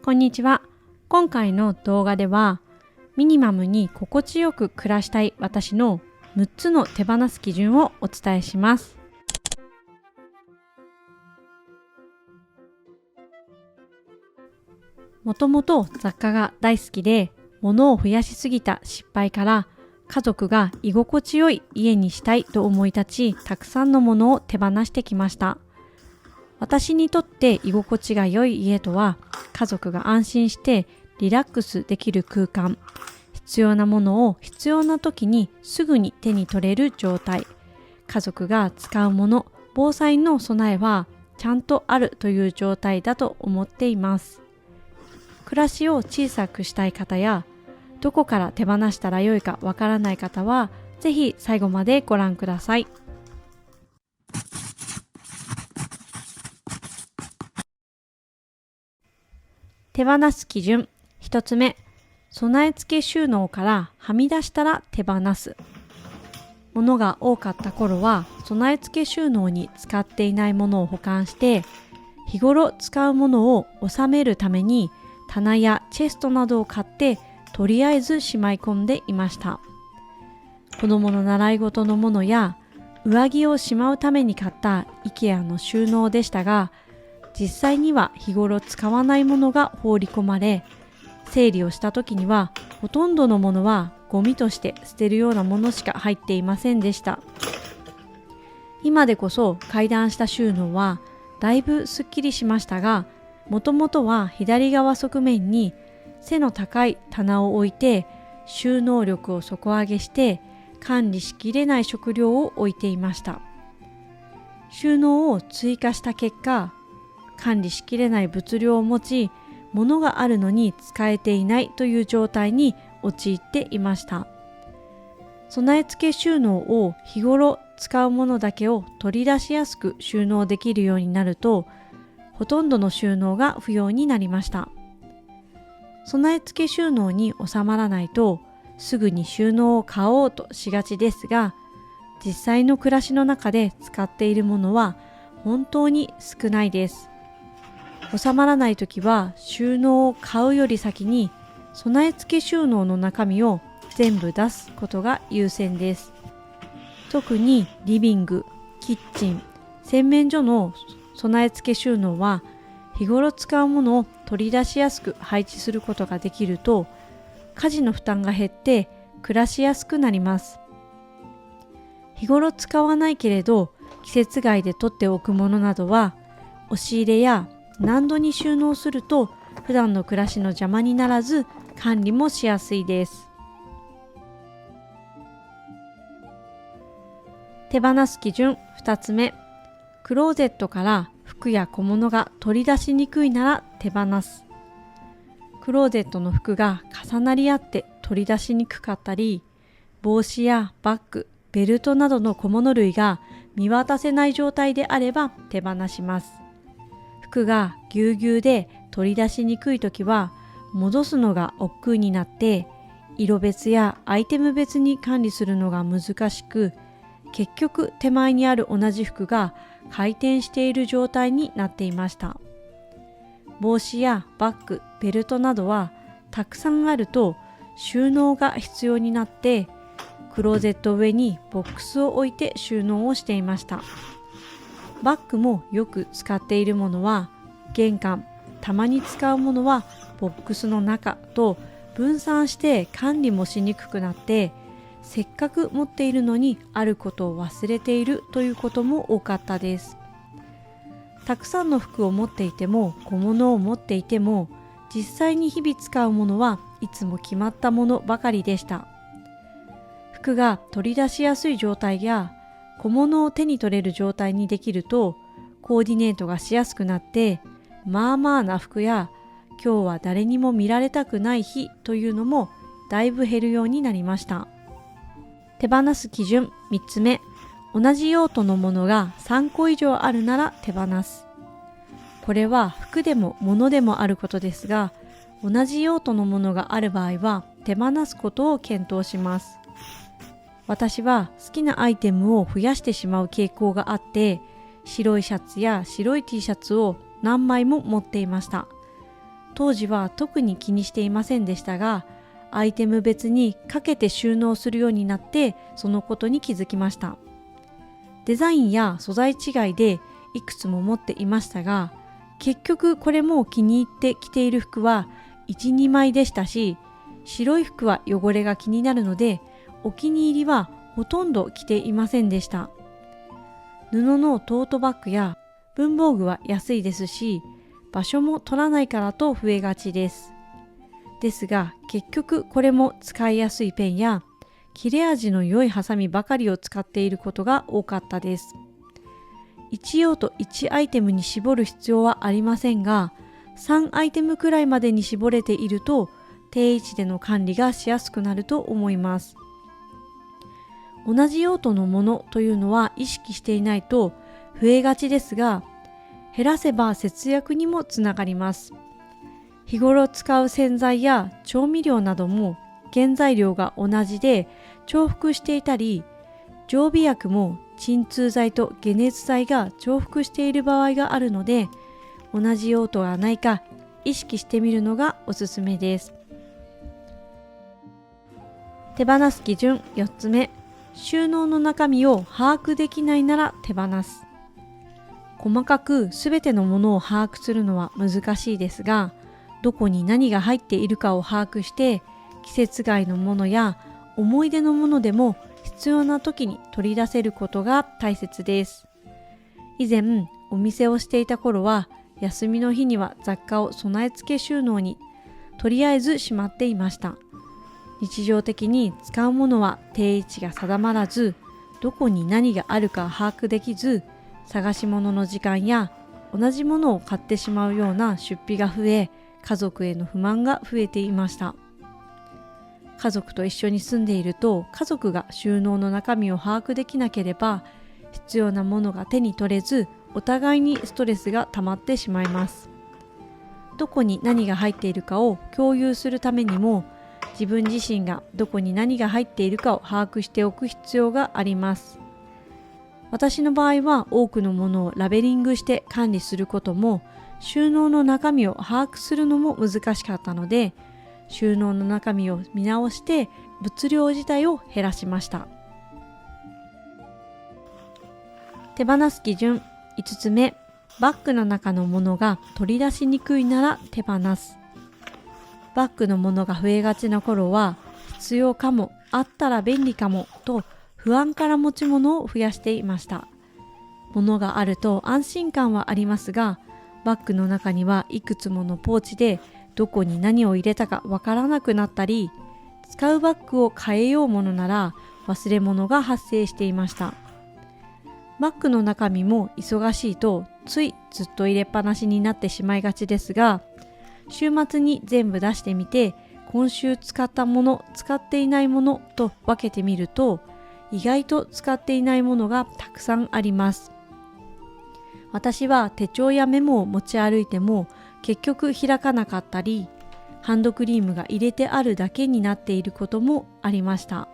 こんにちは。今回の動画では、ミニマムに心地よく暮らしたい私の6つの手放す基準をお伝えします。もともと雑貨が大好きで、物を増やしすぎた失敗から、家族が居心地よい家にしたいと思い立ち、たくさんのものを手放してきました。私にとって居心地が良い家とは、家族が安心してリラックスできる空間、必要なものを必要な時にすぐに手に取れる状態、家族が使うもの、防災の備えはちゃんとあるという状態だと思っています。暮らしを小さくしたい方や、どこから手放したらよいかわからない方は、ぜひ最後までご覧ください。手放す基準。1つ目、備え付け収納からはみ出したら手放す。物が多かった頃は備え付け収納に使っていないものを保管して、日頃使うものを収めるために棚やチェストなどを買ってとりあえずしまい込んでいました。子供の習い事のものや上着をしまうために買った IKEA の収納でしたが、実際には日頃使わないものが放り込まれ、整理をした時にはほとんどのものはゴミとして捨てるようなものしか入っていませんでした。今でこそ階段下収納はだいぶすっきりしましたが、もともとは左側側面に背の高い棚を置いて収納力を底上げして管理しきれない食料を置いていました。収納を追加した結果、管理しきれない物量を持ち、物があるのに使えていないという状態に陥っていました。備え付け収納を日頃使うものだけを取り出しやすく収納できるようになると、ほとんどの収納が不要になりました。備え付け収納に収まらないと、すぐに収納を買おうとしがちですが、実際の暮らしの中で使っているものは本当に少ないです。収まらないときは収納を買うより先に備え付け収納の中身を全部出すことが優先です。特にリビング、キッチン、洗面所の備え付け収納は日頃使うものを取り出しやすく配置することができると、家事の負担が減って暮らしやすくなります。日頃使わないけれど季節外で取っておくものなどは、押し入れや難度に収納すると普段の暮らしの邪魔にならず管理もしやすいです。手放す基準2つ目、クローゼットから服や小物が取り出しにくいなら手放す。クローゼットの服が重なり合って取り出しにくかったり、帽子やバッグ、ベルトなどの小物類が見渡せない状態であれば手放します。服がぎゅうぎゅうで取り出しにくいときは戻すのが億劫になって、色別やアイテム別に管理するのが難しく、結局手前にある同じ服が回転している状態になっていました。帽子やバッグ、ベルトなどはたくさんあると収納が必要になって、クローゼット上にボックスを置いて収納をしていました。バッグもよく使っているものは玄関、たまに使うものはボックスの中と分散して管理もしにくくなって、せっかく持っているのにあることを忘れているということも多かったです。たくさんの服を持っていても小物を持っていても、実際に日々使うものはいつも決まったものばかりでした。服が取り出しやすい状態や小物を手に取れる状態にできると、コーディネートがしやすくなって、まあまあな服や今日は誰にも見られたくない日というのもだいぶ減るようになりました。手放す基準3つ目、同じ用途のものが3個以上あるなら手放す。これは服でも物でもあることですが、同じ用途のものがある場合は手放すことを検討します。私は好きなアイテムを増やしてしまう傾向があって、白いシャツや白い T シャツを何枚も持っていました。当時は特に気にしていませんでしたが、アイテム別にかけて収納するようになってそのことに気づきました。デザインや素材違いでいくつも持っていましたが、結局これも気に入って着ている服は 1,2 枚でしたし、白い服は汚れが気になるのでお気に入りはほとんど着ていませんでした。布のトートバッグや文房具は安いですし、場所も取らないからと増えがちです。ですが結局これも使いやすいペンや切れ味の良いハサミばかりを使っていることが多かったです。1用途1アイテムに絞る必要はありませんが、3アイテムくらいまでに絞れていると定位置での管理がしやすくなると思います。同じ用途のものというのは意識していないと増えがちですが、減らせば節約にもつながります。日頃使う洗剤や調味料なども原材料が同じで重複していたり、常備薬も鎮痛剤と解熱剤が重複している場合があるので、同じ用途がないか意識してみるのがおすすめです。手放す基準4つ目、収納の中身を把握できないなら手放す。細かくすべてのものを把握するのは難しいですが、どこに何が入っているかを把握して、季節外のものや思い出のものでも必要な時に取り出せることが大切です。以前お店をしていた頃は、休みの日には雑貨を備え付け収納にとりあえずしまっていました。日常的に使うものは定位置が定まらず、どこに何があるか把握できず、探し物の時間や同じものを買ってしまうような出費が増え、家族への不満が増えていました。家族と一緒に住んでいると、家族が収納の中身を把握できなければ必要なものが手に取れず、お互いにストレスが溜まってしまいます。どこに何が入っているかを共有するためにも、自分自身がどこに何が入っているかを把握しておく必要があります。私の場合は多くのものをラベリングして管理することも、収納の中身を把握するのも難しかったので、収納の中身を見直して物量自体を減らしました。手放す基準5つ目、バッグの中のものが取り出しにくいなら手放す。バッグのものが増えがちな頃は、必要かも、あったら便利かもと不安から持ち物を増やしていました。物があると安心感はありますが、バッグの中にはいくつものポーチでどこに何を入れたかわからなくなったり、使うバッグを変えようものなら忘れ物が発生していました。バッグの中身も忙しいとついずっと入れっぱなしになってしまいがちですが、週末に全部出してみて、今週使ったもの、使っていないものと分けてみると、意外と使っていないものがたくさんあります。私は手帳やメモを持ち歩いても結局開かなかったり、ハンドクリームが入れてあるだけになっていることもありました。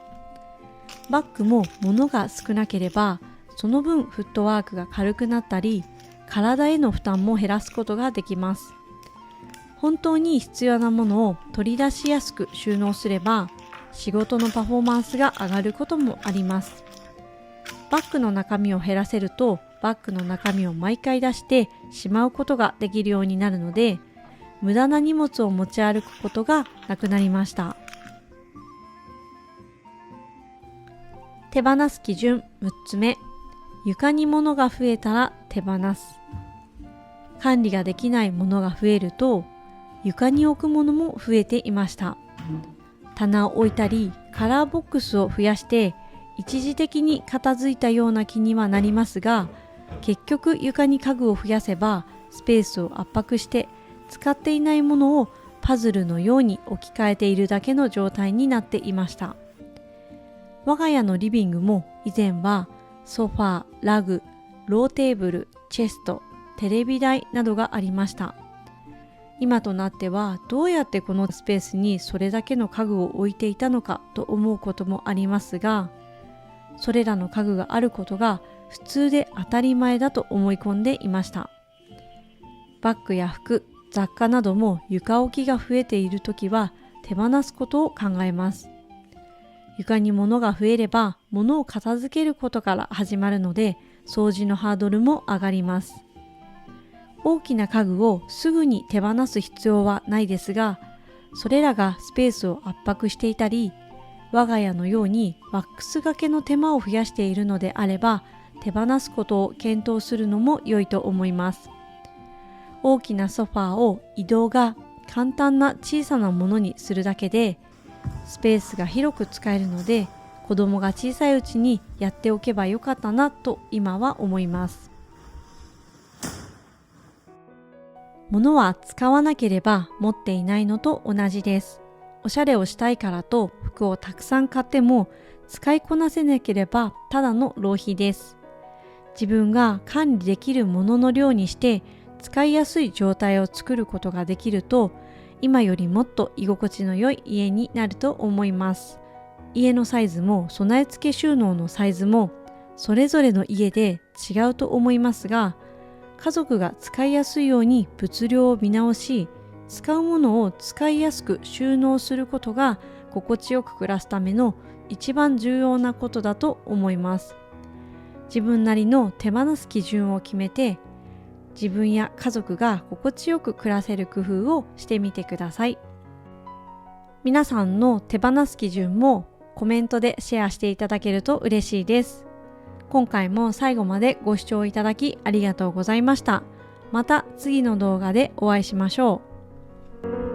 バッグも物が少なければ、その分フットワークが軽くなったり、体への負担も減らすことができます。本当に必要なものを取り出しやすく収納すれば、仕事のパフォーマンスが上がることもあります。バッグの中身を減らせると、バッグの中身を毎回出してしまうことができるようになるので、無駄な荷物を持ち歩くことがなくなりました。手放す基準6つ目、床に物が増えたら手放す。管理ができないものが増えると、床に置くものも増えていました。棚を置いたり、カラーボックスを増やして一時的に片付いたような気にはなりますが、結局床に家具を増やせばスペースを圧迫して使っていないものをパズルのように置き換えているだけの状態になっていました。我が家のリビングも以前はソファー、ラグ、ローテーブル、チェスト、テレビ台などがありました。今となってはどうやってこのスペースにそれだけの家具を置いていたのかと思うこともありますが、それらの家具があることが普通で当たり前だと思い込んでいました。バッグや服、雑貨なども床置きが増えているときは手放すことを考えます。床に物が増えれば物を片付けることから始まるので、掃除のハードルも上がります。大きな家具をすぐに手放す必要はないですが、それらがスペースを圧迫していたり、我が家のようにワックスがけの手間を増やしているのであれば、手放すことを検討するのも良いと思います。大きなソファーを移動が簡単な小さなものにするだけで、スペースが広く使えるので、子供が小さいうちにやっておけばよかったなと今は思います。物は使わなければ持っていないのと同じです。おしゃれをしたいからと服をたくさん買っても使いこなせなければただの浪費です。自分が管理できるものの量にして使いやすい状態を作ることができると、今よりもっと居心地の良い家になると思います。家のサイズも備え付け収納のサイズもそれぞれの家で違うと思いますが、家族が使いやすいように物量を見直し、使うものを使いやすく収納することが心地よく暮らすための一番重要なことだと思います。自分なりの手放す基準を決めて、自分や家族が心地よく暮らせる工夫をしてみてください。皆さんの手放す基準もコメントでシェアしていただけると嬉しいです。今回も最後までご視聴いただきありがとうございました。また次の動画でお会いしましょう。